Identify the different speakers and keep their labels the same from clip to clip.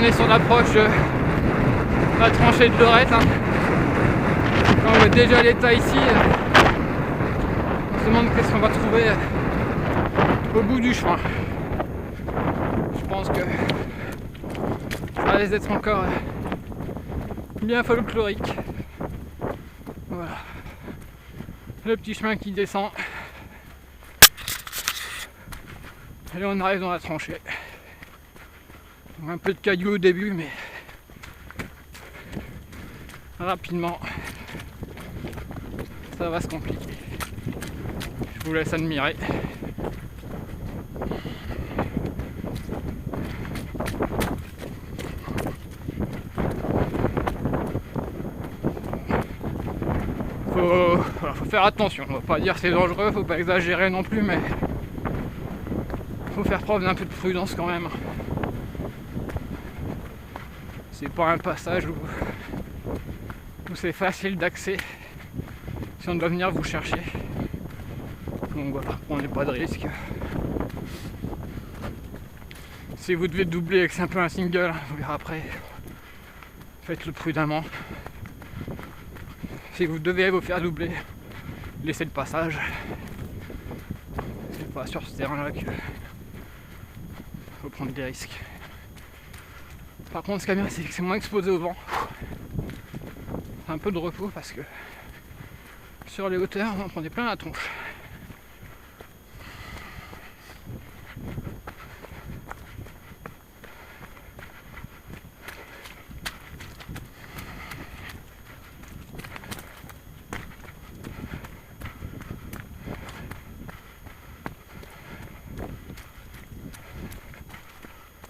Speaker 1: est sur l'approche de la tranchée de Lorette. Hein. Quand on voit déjà l'état ici, on se demande qu'est-ce qu'on va trouver au bout du chemin. Je pense que ça risque d'être encore bien folklorique. Voilà. Le petit chemin qui descend. Et là on arrive dans la tranchée. Un peu de cailloux au début, mais rapidement ça va se compliquer. Je vous laisse admirer. Faut faire attention, on va pas dire c'est dangereux, faut pas exagérer non plus, mais faut faire preuve d'un peu de prudence quand même. C'est pas un passage où c'est facile d'accès si on doit venir vous chercher. Donc voilà, prenez pas de risque. Si vous devez doubler et que c'est un peu un single, vous verrez après, faites-le prudemment. Si vous devez vous faire doubler, laissez le passage. C'est pas sur ce terrain-là qu'il faut prendre des risques. Par contre, ce qui est bien, c'est que c'est moins exposé au vent. Un peu de repos parce que sur les hauteurs, on en prenait plein la tronche.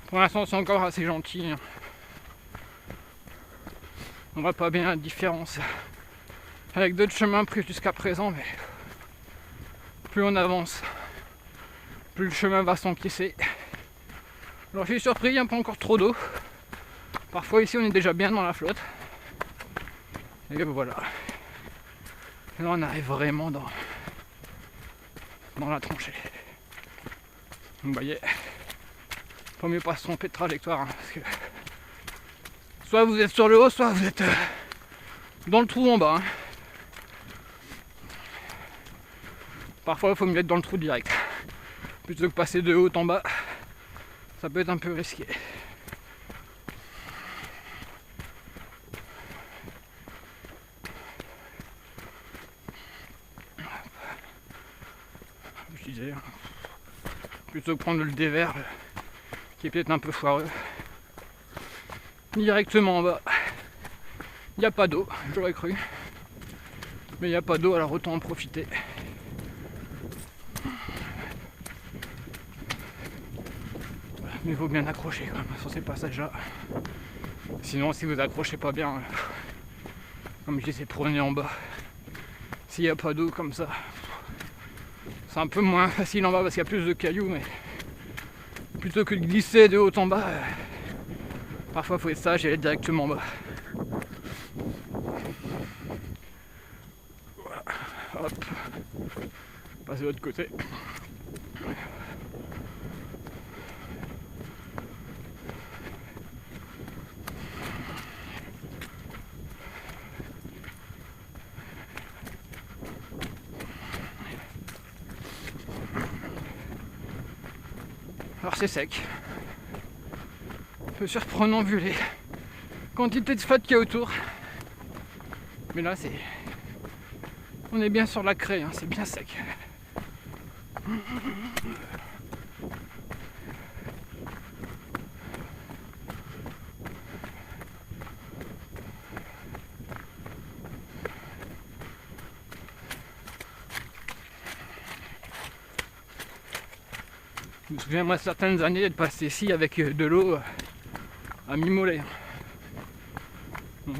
Speaker 1: Pour l'instant, c'est encore assez gentil. On voit pas bien la différence avec d'autres chemins pris jusqu'à présent, mais plus on avance, plus le chemin va s'encaisser. Alors je suis surpris, il n'y a pas encore trop d'eau. Parfois ici on est déjà bien dans la flotte. Et voilà. Et là on arrive vraiment dans la tranchée. Vous voyez, faut mieux pas se tromper de trajectoire, hein, parce que soit vous êtes sur le haut, soit vous êtes dans le trou en bas. Hein. Parfois il faut mieux être dans le trou direct. Plutôt que passer de haut en bas, ça peut être un peu risqué. Je disais, plutôt que prendre le dévers qui est peut-être un peu foireux. Directement en bas, il n'y a pas d'eau, j'aurais cru. Mais il n'y a pas d'eau, alors autant en profiter. Mais il faut bien accrocher quand même sur ces passages-là. Sinon, si vous accrochez pas bien, comme je disais, prenez en bas. S'il n'y a pas d'eau comme ça, c'est un peu moins facile en bas parce qu'il y a plus de cailloux, mais plutôt que de glisser de haut en bas, parfois il faut être sage et aller directement en bas. Voilà, hop, passer de l'autre côté. Alors c'est sec, un peu surprenant vu les quantités de flotte qu'il y a autour, mais là on est bien sur la craie, hein, c'est bien sec. Je me souviens moi certaines années d'être passé ici avec de l'eau à mi-mollet. Donc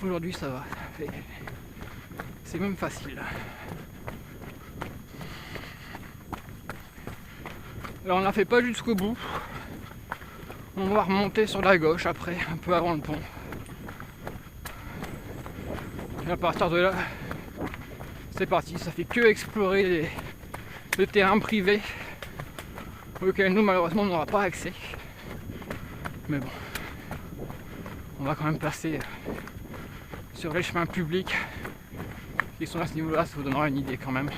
Speaker 1: aujourd'hui ça va, c'est même facile. Alors on la fait pas jusqu'au bout. On va remonter sur la gauche après, un peu avant le pont. Et à partir de là, c'est parti, ça fait que explorer de terrain privé auquel nous malheureusement on n'aura pas accès. Mais bon, on va quand même passer sur les chemins publics qui sont à ce niveau-là, ça vous donnera une idée quand même.